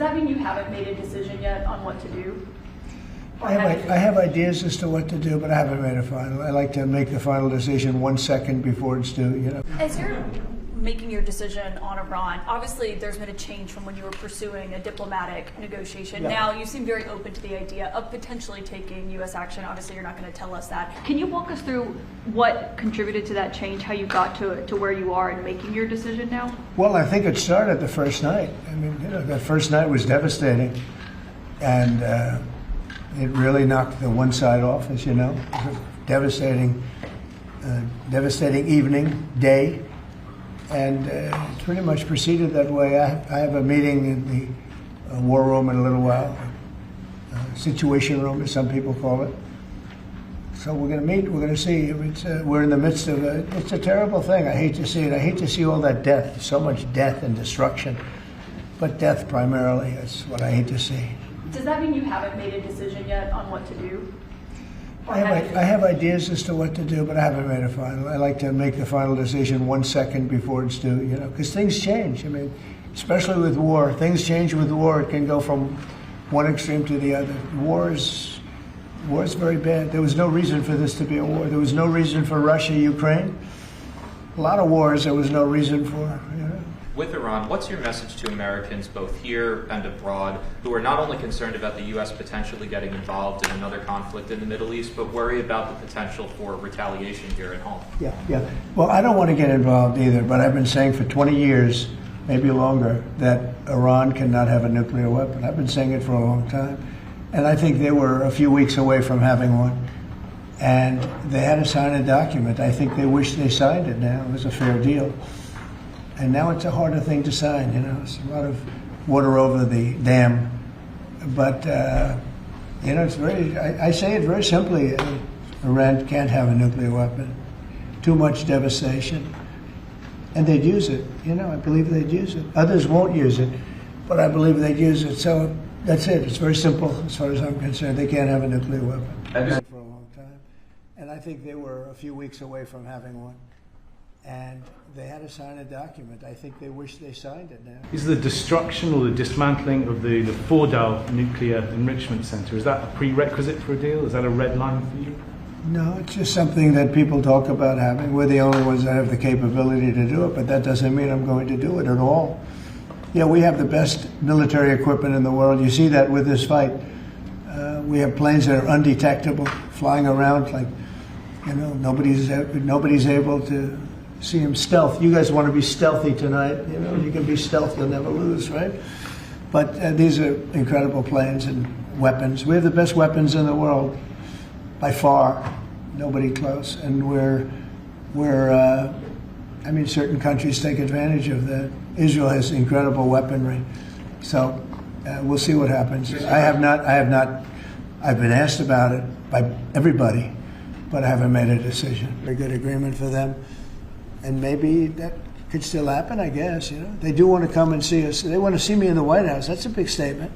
that mean you haven't made a decision yet on what to do? I have ideas as to what to do, but I haven't made a final. I like to make the final decision 1 second before it's due, you know. As you're making your decision on Iran, obviously there's been a change from when you were pursuing a diplomatic negotiation. Yeah. Now you seem very open to the idea of potentially taking U.S. action. Obviously you're not going to tell us that. Can you walk us through what contributed to that change, how you got to where you are in making your decision now? Well, I think it started the first night. I mean, you know, that first night was devastating. And it really knocked the one side off, as you know. It was a devastating evening, day. And it's pretty much proceeded that way. I have a meeting in the war room in a little while, situation room, as some people call it. So we're going to meet. We're going to see. We're in the midst of it's a terrible thing. I hate to see it. I hate to see all that death, so much death and destruction. But death primarily is what I hate to see. Does that mean you haven't made a decision yet on what to do? I have ideas as to what to do, but I haven't made a final. I like to make the final decision 1 second before it's due, you know, because things change. I mean, especially with war, things change with war. It can go from one extreme to the other. War is very bad. There was no reason for this to be a war. There was no reason for Russia, Ukraine. A lot of wars there was no reason for, you know. With Iran, what's your message to Americans both here and abroad who are not only concerned about the U.S. potentially getting involved in another conflict in the Middle East, but worry about the potential for retaliation here at home? Yeah. Well, I don't want to get involved either, but I've been saying for 20 years, maybe longer, that Iran cannot have a nuclear weapon. I've been saying it for a long time. And I think they were a few weeks away from having one. And they had to sign a document. I think they wish they signed it now. It was a fair deal. And now it's a harder thing to sign, you know. It's a lot of water over the dam. But, you know, it's I say it very simply. Iran can't have a nuclear weapon. Too much devastation. And they'd use it. You know, I believe they'd use it. Others won't use it, but I believe they'd use it. So that's it. It's very simple as far as I'm concerned. They can't have a nuclear weapon. For a long time. And I think they were a few weeks away from having one. And they had to sign a document. I think they wish they signed it now. Is the destruction or the dismantling of the Fordow nuclear enrichment center, is that a prerequisite for a deal? Is that a red line for you? No, it's just something that people talk about having. We're the only ones that have the capability to do it, but that doesn't mean I'm going to do it at all. Yeah, we have the best military equipment in the world. You see that with this fight. We have planes that are undetectable, flying around like, you know, nobody's able to see them stealth. You guys want to be stealthy tonight. You know, you can be stealth, you'll never lose, right? But these are incredible planes and weapons. We have the best weapons in the world, by far. Nobody close. And I mean, certain countries take advantage of that. Israel has incredible weaponry. So we'll see what happens. I've been asked about it by everybody, but I haven't made a decision. A good agreement for them. And maybe that could still happen, I guess, you know. They do want to come and see us. They want to see me in the White House. That's a big statement.